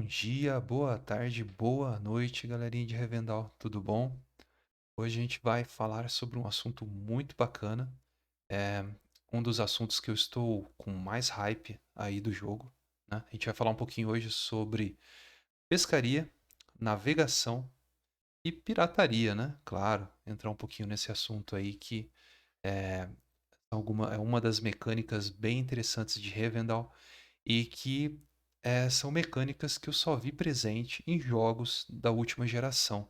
Bom dia, boa tarde, boa noite, galerinha de Revendal, tudo bom? Hoje a gente vai falar sobre um assunto muito bacana, é um dos assuntos que eu estou com mais hype aí do jogo, né? A gente vai falar um pouquinho hoje sobre pescaria, navegação e pirataria, né? Claro, entrar um pouquinho nesse assunto aí que é, é uma das mecânicas bem interessantes de Revendal e que são mecânicas que eu só vi presente em jogos da última geração,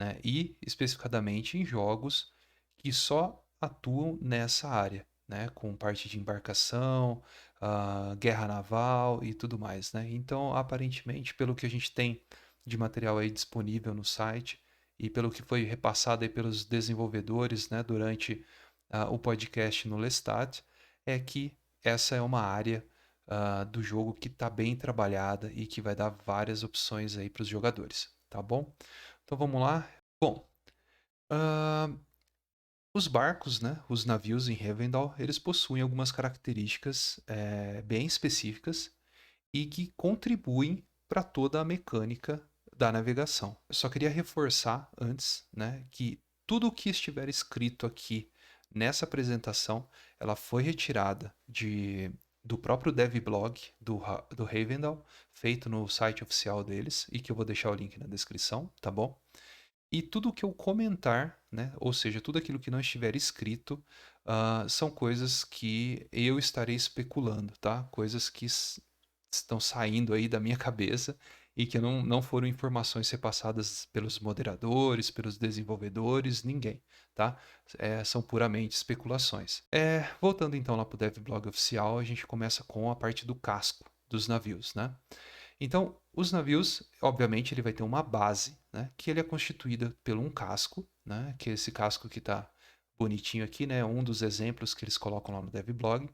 né? E especificadamente em jogos que só atuam nessa área, né? Com parte de embarcação, guerra naval e tudo mais, né? Então, aparentemente, pelo que a gente tem de material aí disponível no site e pelo que foi repassado aí pelos desenvolvedores, né? Durante o podcast no Lestat, é que essa é uma área do jogo que está bem trabalhada e que vai dar várias opções aí para os jogadores, tá bom? Então vamos lá. Bom, ah, os barcos, né, os navios em Rivendell, eles possuem algumas características bem específicas e que contribuem para toda a mecânica da navegação. Eu só queria reforçar antes, né, que tudo o que estiver escrito aqui nessa apresentação, ela foi retirada do próprio devblog do Rivendell, feito no site oficial deles, e que eu vou deixar o link na descrição, tá bom? E tudo que eu comentar, né, ou seja, tudo aquilo que não estiver escrito, são coisas que eu estarei especulando, tá? Coisas que estão saindo aí da minha cabeça e que não foram informações repassadas pelos moderadores, pelos desenvolvedores, ninguém, tá? São puramente especulações. Voltando então lá para o devblog oficial, a gente começa com a parte do casco dos navios, né? Então, os navios, obviamente, ele vai ter uma base, né, que ele é constituída por um casco, né, que é esse casco que está bonitinho aqui, né, um dos exemplos que eles colocam lá no devblog.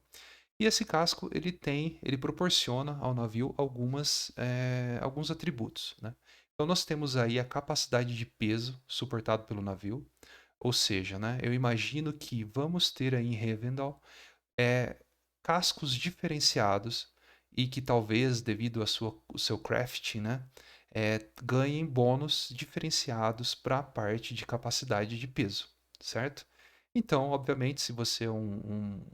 E esse casco ele proporciona ao navio alguns atributos, né? Então nós temos aí a capacidade de peso suportado pelo navio, ou seja, né, eu imagino que vamos ter aí em Revendal é, cascos diferenciados e que talvez, devido ao seu crafting, né, ganhem bônus diferenciados para a parte de capacidade de peso, certo? Então, obviamente, se você é um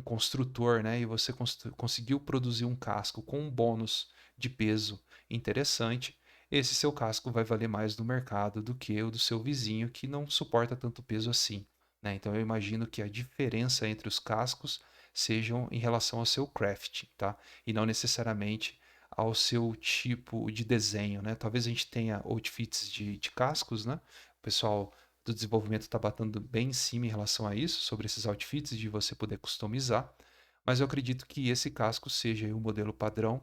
construtor, né, e você conseguiu produzir um casco com um bônus de peso interessante, esse seu casco vai valer mais no mercado do que o do seu vizinho que não suporta tanto peso assim, né? Então eu imagino que a diferença entre os cascos sejam em relação ao seu crafting, tá? E não necessariamente ao seu tipo de desenho, né? Talvez a gente tenha outfits de cascos, né? O pessoal do desenvolvimento está batendo bem em cima em relação a isso, sobre esses outfits de você poder customizar, mas eu acredito que esse casco seja o modelo padrão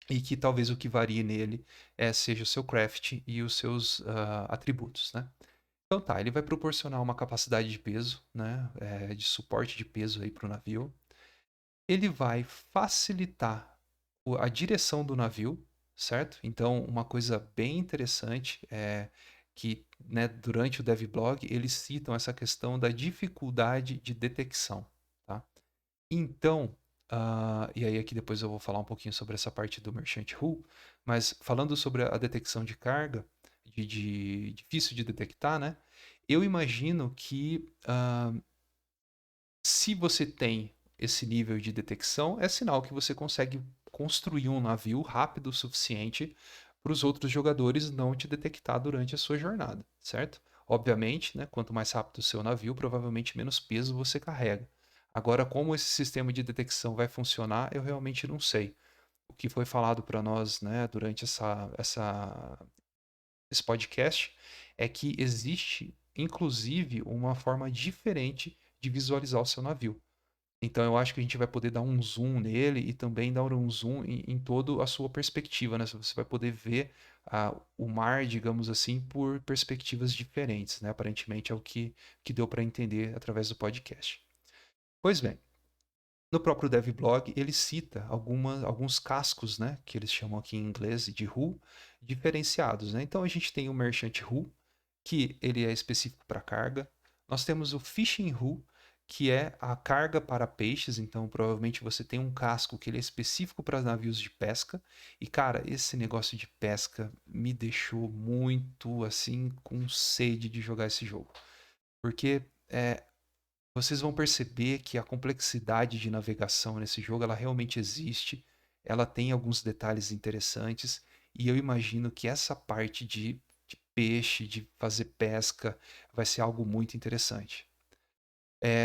e que talvez o que varie nele seja o seu craft e os seus atributos, né? Então tá, ele vai proporcionar uma capacidade de peso, né, de suporte de peso aí para o navio. Ele vai facilitar a direção do navio, certo? Então, uma coisa bem interessante é que, né, durante o devblog eles citam essa questão da dificuldade de detecção, tá? Então, e aí aqui depois eu vou falar um pouquinho sobre essa parte do Merchant Rule, mas falando sobre a detecção de carga, de difícil de detectar, né? Eu imagino que se você tem esse nível de detecção, é sinal que você consegue construir um navio rápido o suficiente para os outros jogadores não te detectar durante a sua jornada, certo? Obviamente, né, quanto mais rápido o seu navio, provavelmente menos peso você carrega. Agora, como esse sistema de detecção vai funcionar, eu realmente não sei. O que foi falado para nós, né, durante esse podcast é que existe, inclusive, uma forma diferente de visualizar o seu navio. Então eu acho que a gente vai poder dar um zoom nele e também dar um zoom em toda a sua perspectiva, né? Você vai poder ver o mar, digamos assim, por perspectivas diferentes, né? Aparentemente é o que deu para entender através do podcast. Pois bem, no próprio devblog ele cita alguns cascos, né? Que eles chamam aqui em inglês de hull, diferenciados, né? Então a gente tem o Merchant Hull, que ele é específico para carga. Nós temos o Fishing Hull, que é a carga para peixes. Então, provavelmente você tem um casco que ele é específico para navios de pesca. E, cara, esse negócio de pesca me deixou muito assim com sede de jogar esse jogo. Porque vocês vão perceber que a complexidade de navegação nesse jogo ela realmente existe. Ela tem alguns detalhes interessantes. E eu imagino que essa parte de peixe, de fazer pesca, vai ser algo muito interessante.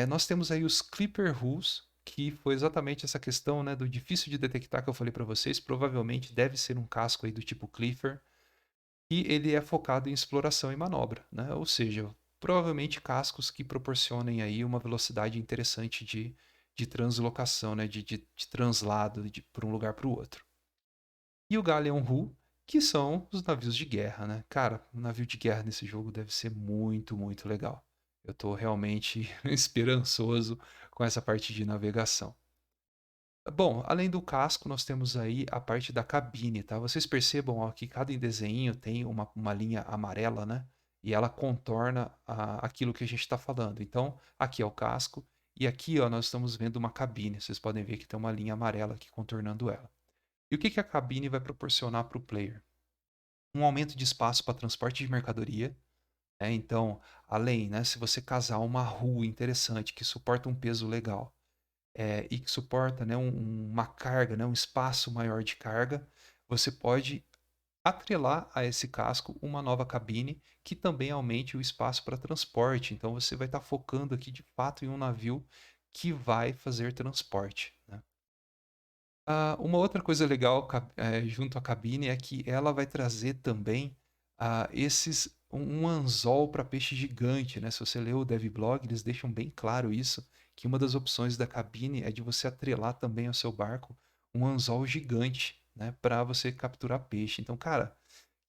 Nós temos aí os Clipper Rules, que foi exatamente essa questão, né, do difícil de detectar que eu falei para vocês. Provavelmente deve ser um casco aí do tipo Clipper, e ele é focado em exploração e manobra, né? Ou seja, provavelmente cascos que proporcionem aí uma velocidade interessante de translocação, né, de translado por um lugar para o outro. E o Galleon Hull, que são os navios de guerra, né? Cara, o navio de guerra nesse jogo deve ser muito, muito legal. Eu tô realmente esperançoso com essa parte de navegação. Bom, além do casco, nós temos aí a parte da cabine, tá? Vocês percebam, ó, que cada desenho tem uma linha amarela, né? E ela contorna aquilo que a gente está falando. Então, aqui é o casco e aqui, ó, nós estamos vendo uma cabine. Vocês podem ver que tem uma linha amarela aqui contornando ela. E o que que a cabine vai proporcionar para o player? Um aumento de espaço para transporte de mercadoria, né? Então, além, né, se você casar uma rua interessante que suporta um peso legal, e que suporta, né, uma carga, né, um espaço maior de carga, você pode atrelar a esse casco uma nova cabine que também aumente o espaço para transporte. Então, você vai estar focando aqui de fato em um navio que vai fazer transporte, né? Uma outra coisa legal junto à cabine é que ela vai trazer também um anzol para peixe gigante, né? Se você leu o devblog, eles deixam bem claro isso, que uma das opções da cabine é de você atrelar também ao seu barco um anzol gigante, né? Para você capturar peixe. Então, cara,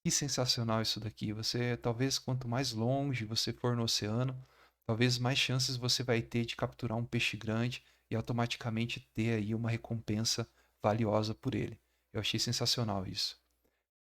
que sensacional isso daqui. Você, talvez, quanto mais longe você for no oceano, talvez mais chances você vai ter de capturar um peixe grande e automaticamente ter aí uma recompensa valiosa por ele. Eu achei sensacional isso.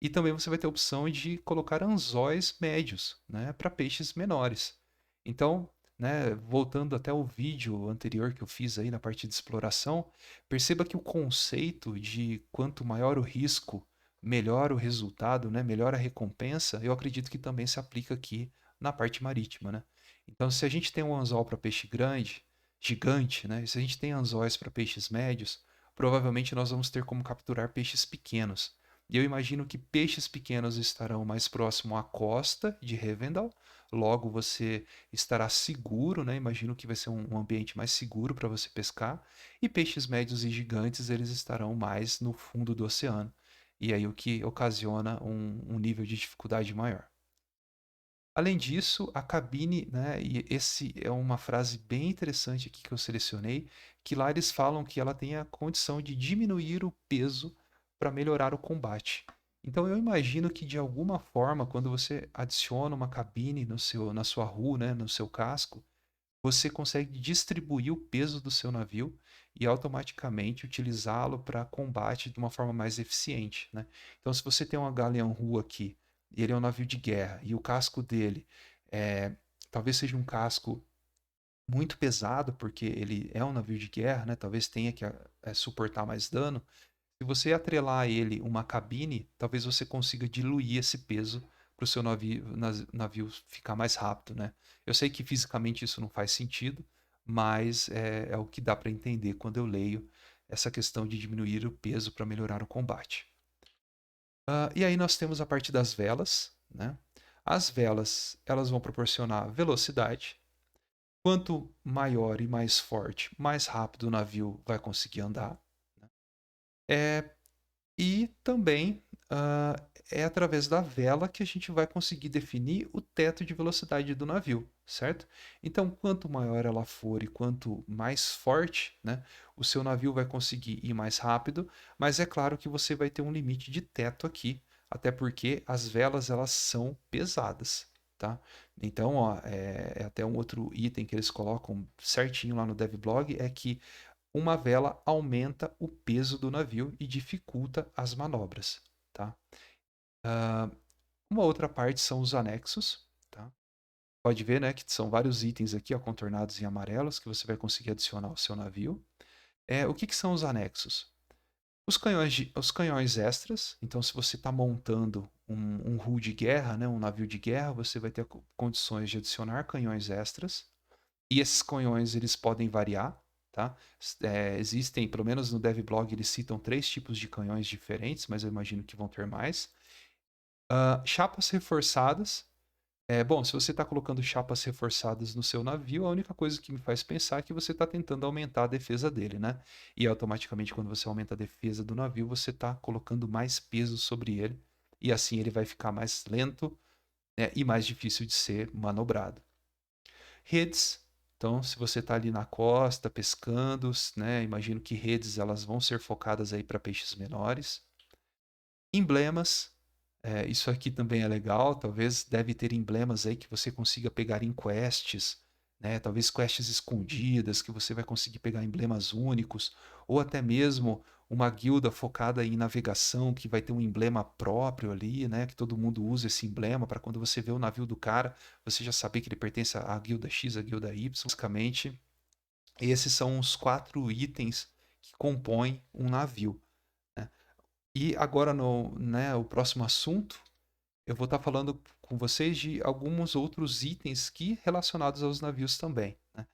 E também você vai ter a opção de colocar anzóis médios, né, para peixes menores. Então, né, voltando até o vídeo anterior que eu fiz aí na parte de exploração, perceba que o conceito de quanto maior o risco, melhor o resultado, né, melhor a recompensa, eu acredito que também se aplica aqui na parte marítima, né? Então, se a gente tem um anzol para peixe grande, gigante, né, e se a gente tem anzóis para peixes médios, provavelmente nós vamos ter como capturar peixes pequenos. E eu imagino que peixes pequenos estarão mais próximo à costa de Rivendell. Logo você estará seguro, né? Imagino que vai ser um ambiente mais seguro para você pescar. E peixes médios e gigantes, eles estarão mais no fundo do oceano. E aí o que ocasiona um nível de dificuldade maior. Além disso, a cabine, né, e esse é uma frase bem interessante aqui que eu selecionei, que lá eles falam que ela tem a condição de diminuir o peso para melhorar o combate. Então eu imagino que de alguma forma, quando você adiciona uma cabine na sua rua, né, no seu casco, você consegue distribuir o peso do seu navio e automaticamente utilizá-lo para combate de uma forma mais eficiente, né? Então, se você tem uma Galeão-Rua aqui, e ele é um navio de guerra, e o casco dele talvez seja um casco muito pesado, porque ele é um navio de guerra, né? Talvez tenha que suportar mais dano. Se você atrelar a ele uma cabine, talvez você consiga diluir esse peso para o seu navio ficar mais rápido, né? Eu sei que fisicamente isso não faz sentido, mas é o que dá para entender quando eu leio essa questão de diminuir o peso para melhorar o combate. E aí nós temos a parte das velas, né? As velas, elas vão proporcionar velocidade. Quanto maior e mais forte, mais rápido o navio vai conseguir andar. É, E também é através da vela que a gente vai conseguir definir o teto de velocidade do navio, certo? Então, quanto maior ela for e quanto mais forte, né, o seu navio vai conseguir ir mais rápido, mas é claro que você vai ter um limite de teto aqui, até porque as velas elas são pesadas, tá? Então, ó, é até um outro item que eles colocam certinho lá no devblog, é que uma vela aumenta o peso do navio e dificulta as manobras, tá? Uma outra parte são os anexos, tá? pode ver, né, que são vários itens aqui, ó, contornados em amarelos, que você vai conseguir adicionar ao seu navio. O que que são os anexos? Os canhões extras, então se você está montando um hull de guerra, né, um navio de guerra, você vai ter condições de adicionar canhões extras. E esses canhões eles podem variar, tá? Existem, pelo menos no devblog, eles citam 3 tipos de canhões diferentes, mas eu imagino que vão ter mais. Chapas reforçadas. Bom, se você está colocando chapas reforçadas no seu navio, a única coisa que me faz pensar é que você está tentando aumentar a defesa dele, né? E automaticamente, quando você aumenta a defesa do navio, você está colocando mais peso sobre ele. E assim ele vai ficar mais lento, né, e mais difícil de ser manobrado. Redes. Então, se você está ali na costa pescando, né, imagino que redes elas vão ser focadas aí para peixes menores. Emblemas. Isso aqui também é legal. Talvez deve ter emblemas aí que você consiga pegar em quests, né? Talvez quests escondidas que você vai conseguir pegar emblemas únicos, ou até mesmo uma guilda focada em navegação que vai ter um emblema próprio ali, né? Que todo mundo usa esse emblema para quando você vê o navio do cara, você já saber que ele pertence à guilda X, à guilda Y. Basicamente, esses são os 4 itens que compõem um navio, né? E agora o próximo assunto, eu vou estar falando com vocês de alguns outros itens que relacionados aos navios também, né?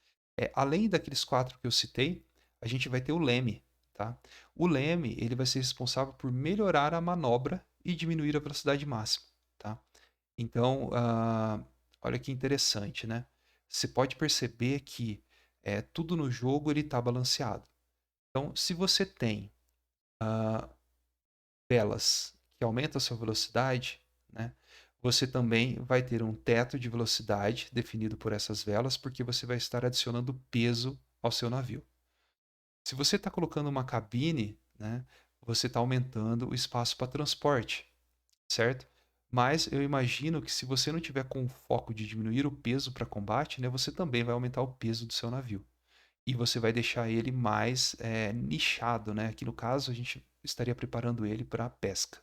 Além daqueles 4 que eu citei, a gente vai ter o leme, tá? O leme ele vai ser responsável por melhorar a manobra e diminuir a velocidade máxima, tá? Então, olha que interessante, né? Você pode perceber que tudo no jogo ele está balanceado. Então, se você tem ah, velas que aumentam a sua velocidade, né? Você também vai ter um teto de velocidade definido por essas velas, porque você vai estar adicionando peso ao seu navio. Se você está colocando uma cabine, né, você está aumentando o espaço para transporte, certo? Mas eu imagino que se você não tiver com o foco de diminuir o peso para combate, né, você também vai aumentar o peso do seu navio. E você vai deixar ele mais nichado, né? Aqui no caso a gente estaria preparando ele para pesca.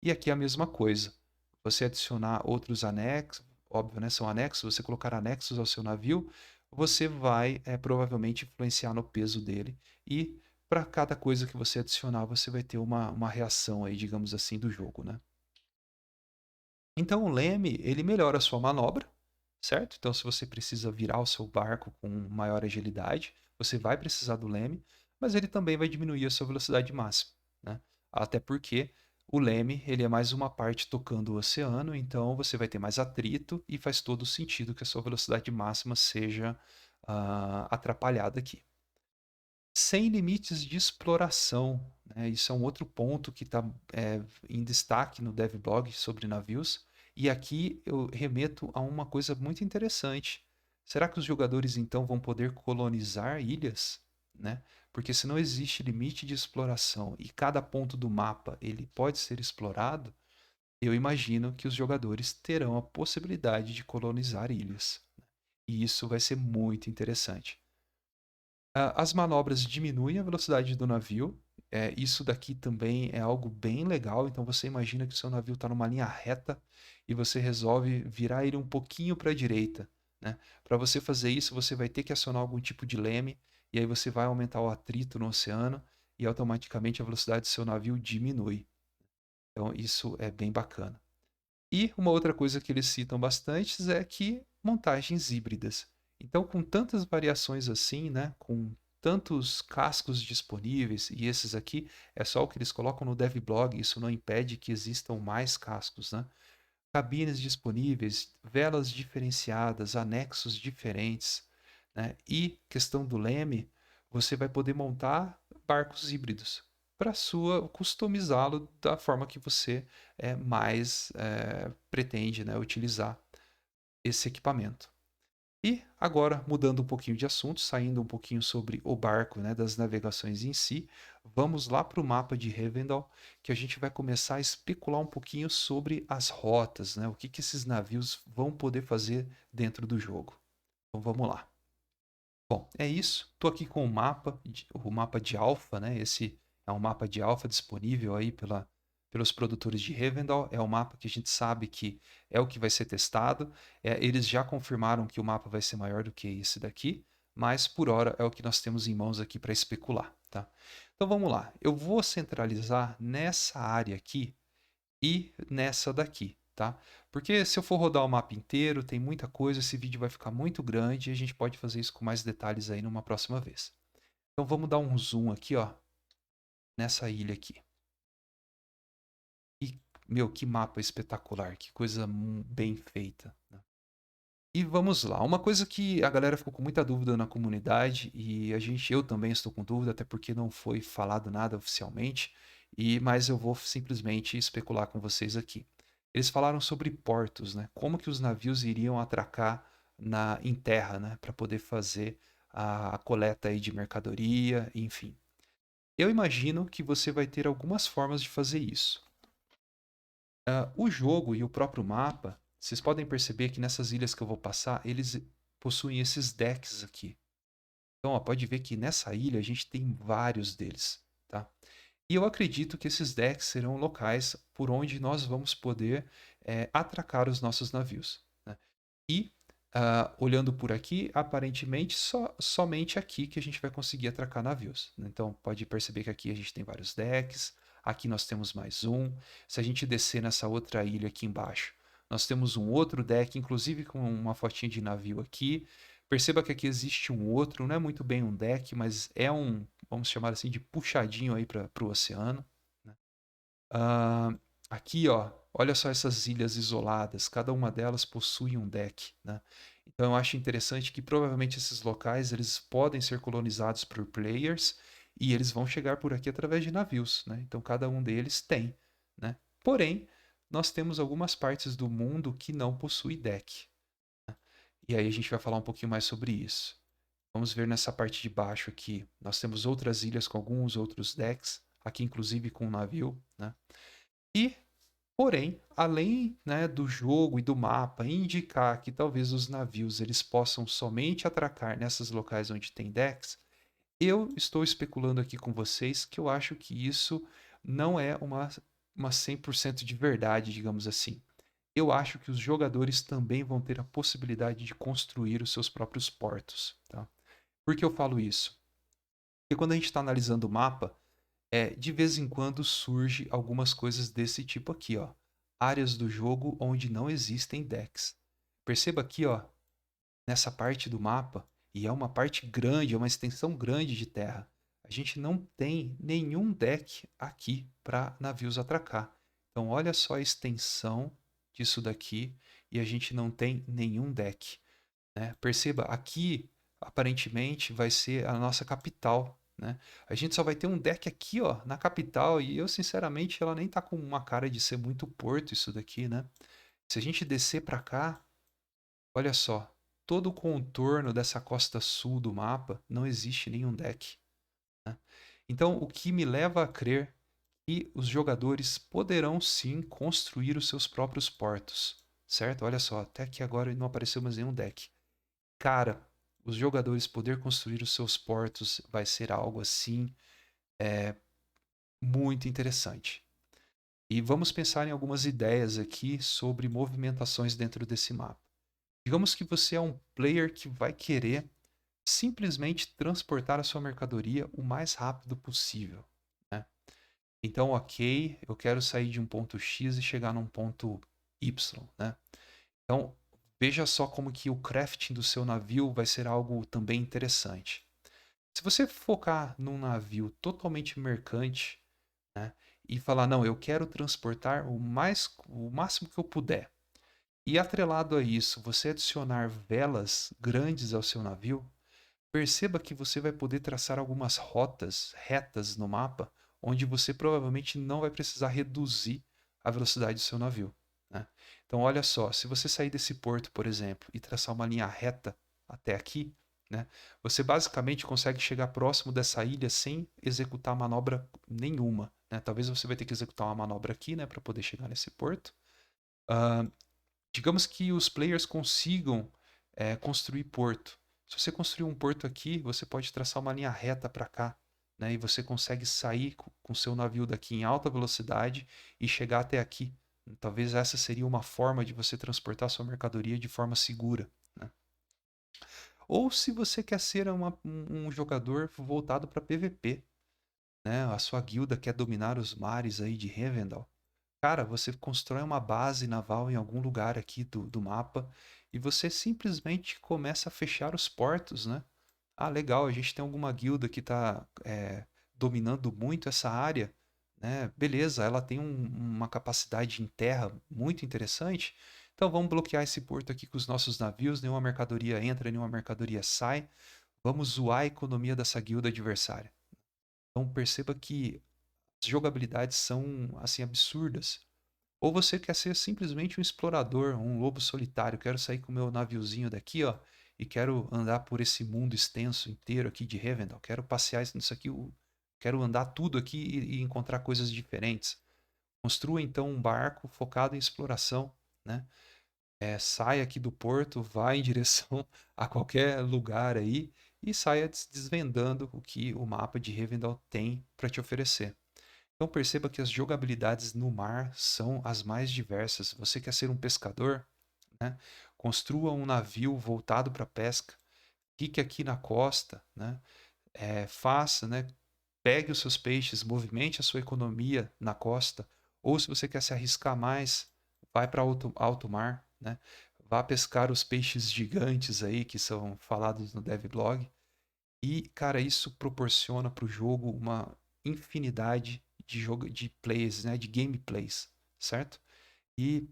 E aqui é a mesma coisa. Você adicionar outros anexos, óbvio, né? São anexos, você colocar anexos ao seu navio, você vai provavelmente influenciar no peso dele. E para cada coisa que você adicionar, você vai ter uma reação aí, digamos assim, do jogo, né? Então o leme, ele melhora a sua manobra, certo? Então se você precisa virar o seu barco com maior agilidade, você vai precisar do leme, mas ele também vai diminuir a sua velocidade máxima, né? Até porque o leme, ele é mais uma parte tocando o oceano, então você vai ter mais atrito e faz todo sentido que a sua velocidade máxima seja atrapalhada aqui. Sem limites de exploração, né? Isso é um outro ponto que está em destaque no devblog sobre navios. E aqui eu remeto a uma coisa muito interessante. Será que os jogadores então vão poder colonizar ilhas, né? Porque se não existe limite de exploração e cada ponto do mapa ele pode ser explorado, eu imagino que os jogadores terão a possibilidade de colonizar ilhas. E isso vai ser muito interessante. As manobras diminuem a velocidade do navio. Isso daqui também é algo bem legal. Então você imagina que o seu navio está numa linha reta e você resolve virar ele um pouquinho para a direita, né? Para você fazer isso, você vai ter que acionar algum tipo de leme e aí você vai aumentar o atrito no oceano e automaticamente a velocidade do seu navio diminui. Então isso é bem bacana. E uma outra coisa que eles citam bastante é que montagens híbridas. Então, com tantas variações assim, né, com tantos cascos disponíveis, e esses aqui é só o que eles colocam no devblog, isso não impede que existam mais cascos, né? Cabines disponíveis, velas diferenciadas, anexos diferentes, né? E questão do leme, você vai poder montar barcos híbridos para sua customizá-lo da forma que você mais pretende, né, utilizar esse equipamento. E agora, mudando um pouquinho de assunto, saindo um pouquinho sobre o barco, né, das navegações em si, vamos lá para o mapa de Rivendell, que a gente vai começar a especular um pouquinho sobre as rotas, né, o que esses navios vão poder fazer dentro do jogo. Então vamos lá. Bom, é isso. Estou aqui com o mapa de alfa, né? Esse é um mapa de alfa disponível aí pelos produtores de Rivendell, é o mapa que a gente sabe que é o que vai ser testado. Eles já confirmaram que o mapa vai ser maior do que esse daqui, mas por hora é o que nós temos em mãos aqui para especular, tá? Então vamos lá, eu vou centralizar nessa área aqui e nessa daqui, tá? Porque se eu for rodar o mapa inteiro, tem muita coisa, esse vídeo vai ficar muito grande e a gente pode fazer isso com mais detalhes aí numa próxima vez. Então vamos dar um zoom aqui, ó, nessa ilha aqui. E, meu, que mapa espetacular, que coisa bem feita, né? E vamos lá, uma coisa que a galera ficou com muita dúvida na comunidade e eu também estou com dúvida, até porque não foi falado nada oficialmente, mas eu vou simplesmente especular com vocês aqui. Eles falaram sobre portos, né? Como que os navios iriam atracar em terra, né? Para poder fazer a coleta aí de mercadoria, enfim. Eu imagino que você vai ter algumas formas de fazer isso. O jogo e o próprio mapa, vocês podem perceber que nessas ilhas que eu vou passar, eles possuem esses decks aqui. Então, ó, pode ver que nessa ilha a gente tem vários deles, tá? E eu acredito que esses decks serão locais por onde nós vamos poder atracar os nossos navios, né? E, olhando por aqui, aparentemente somente aqui que a gente vai conseguir atracar navios, né? Então, pode perceber que aqui a gente tem vários decks, aqui nós temos mais um. Se a gente descer nessa outra ilha aqui embaixo, nós temos um outro deck, inclusive com uma fotinha de navio aqui. Perceba que aqui existe um outro, não é muito bem um deck, mas é vamos chamar assim, de puxadinho aí para o oceano, né? Ah, aqui, ó, olha só essas ilhas isoladas, cada uma delas possui um deck, né? Então eu acho interessante que provavelmente esses locais eles podem ser colonizados por players e eles vão chegar por aqui através de navios, né? Então cada um deles tem, né? Porém, nós temos algumas partes do mundo que não possui deck. E aí a gente vai falar um pouquinho mais sobre isso. Vamos ver nessa parte de baixo aqui. Nós temos outras ilhas com alguns outros decks, aqui inclusive com um navio, né? E, porém, além, né, do jogo e do mapa indicar que talvez os navios eles possam somente atracar nessas locais onde tem decks, eu estou especulando aqui com vocês que eu acho que isso não é uma 100% de verdade, digamos assim. Eu acho que os jogadores também vão ter a possibilidade de construir os seus próprios portos, tá? Por que eu falo isso? Porque quando a gente está analisando o mapa, de vez em quando surge algumas coisas desse tipo aqui, ó. Áreas do jogo onde não existem decks. Perceba aqui, ó, nessa parte do mapa, e é uma parte grande, é uma extensão grande de terra. A gente não tem nenhum deck aqui para navios atracar. Então, olha só a extensão disso daqui e a gente não tem nenhum deck, né? Perceba, aqui aparentemente vai ser a nossa capital, né? A gente só vai ter um deck aqui, ó, na capital, e eu sinceramente ela nem tá com uma cara de ser muito porto isso daqui, né? Se a gente descer para cá, olha só, todo o contorno dessa costa sul do mapa não existe nenhum deck, né? Então, o que me leva a crer que os jogadores poderão sim construir os seus próprios portos, certo? Olha só, até aqui agora não apareceu mais nenhum deck. Cara, os jogadores poder construir os seus portos vai ser algo assim muito interessante. E vamos pensar em algumas ideias aqui sobre movimentações dentro desse mapa. Digamos que você é um player que vai querer simplesmente transportar a sua mercadoria o mais rápido possível, né? Então, ok, eu quero sair de um ponto X e chegar num ponto Y, né? Então, veja só como que o crafting do seu navio vai ser algo também interessante. Se você focar num navio totalmente mercante, né, e falar, não, eu quero transportar o máximo que eu puder, e atrelado a isso, você adicionar velas grandes ao seu navio, perceba que você vai poder traçar algumas rotas retas no mapa, onde você provavelmente não vai precisar reduzir a velocidade do seu navio, né? Então, olha só, se você sair desse porto, por exemplo, e traçar uma linha reta até aqui, né, você basicamente consegue chegar próximo dessa ilha sem executar manobra nenhuma, né? Talvez você vai ter que executar uma manobra aqui, né, para poder chegar nesse porto. Ah, digamos que os players consigam construir porto. Se você construir um porto aqui, você pode traçar uma linha reta para cá, né? E você consegue sair com seu navio daqui em alta velocidade e chegar até aqui. Talvez essa seria uma forma de você transportar sua mercadoria de forma segura, né? Ou se você quer ser um jogador voltado para PVP, né? A sua guilda quer dominar os mares aí de Rivendell. Cara, você constrói uma base naval em algum lugar aqui do mapa e você simplesmente começa a fechar os portos, né? Ah, legal, a gente tem alguma guilda que está dominando muito essa área, né? Beleza, ela tem uma capacidade em terra muito interessante. Então vamos bloquear esse porto aqui com os nossos navios, nenhuma mercadoria entra, nenhuma mercadoria sai. Vamos zoar a economia dessa guilda adversária. Então perceba que as jogabilidades são assim absurdas. Ou você quer ser simplesmente um explorador, um lobo solitário, quero sair com o meu naviozinho daqui, ó, e quero andar por esse mundo extenso inteiro aqui de Rivendell, quero passear nisso aqui, quero andar tudo aqui e encontrar coisas diferentes. Construa então um barco focado em exploração, né? Saia aqui do porto, vá em direção a qualquer lugar aí e saia desvendando o que o mapa de Rivendell tem para te oferecer. Então perceba que as jogabilidades no mar são as mais diversas. Você quer ser um pescador, né? Construa um navio voltado para a pesca, fique aqui na costa, né? Faça, né? Pegue os seus peixes, movimente a sua economia na costa. Ou se você quer se arriscar mais, vai para alto mar, né? Vá pescar os peixes gigantes aí que são falados no devblog. E, cara, isso proporciona para o jogo uma infinidade de plays, né, de gameplays, certo? E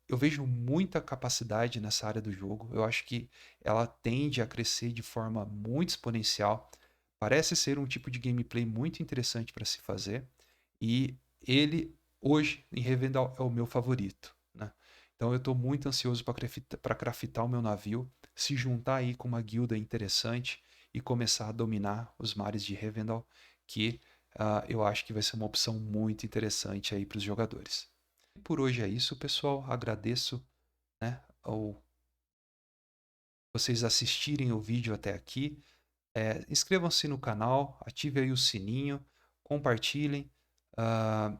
eu vejo muita capacidade nessa área do jogo. Eu acho que ela tende a crescer de forma muito exponencial. Parece ser um tipo de gameplay muito interessante para se fazer. E ele, hoje, em Revendal, é o meu favorito, né? Então eu estou muito ansioso para craftar o meu navio, se juntar aí com uma guilda interessante e começar a dominar os mares de Revendal, que eu acho que vai ser uma opção muito interessante aí para os jogadores. Por hoje é isso, pessoal. Agradeço, né, ao vocês assistirem o vídeo até aqui. Inscrevam-se no canal, ative aí o sininho, compartilhem, ah,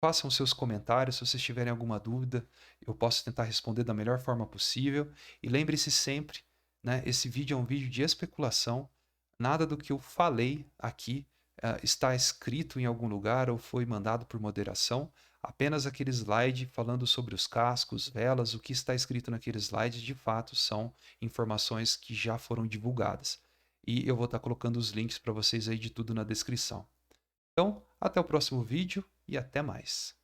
façam seus comentários. Se vocês tiverem alguma dúvida, eu posso tentar responder da melhor forma possível. E lembre-se sempre, né, esse vídeo é um vídeo de especulação. Nada do que eu falei aqui está escrito em algum lugar ou foi mandado por moderação. Apenas aquele slide falando sobre os cascos, velas, o que está escrito naquele slide de fato são informações que já foram divulgadas. E eu vou estar colocando os links para vocês aí de tudo na descrição. Então, até o próximo vídeo e até mais.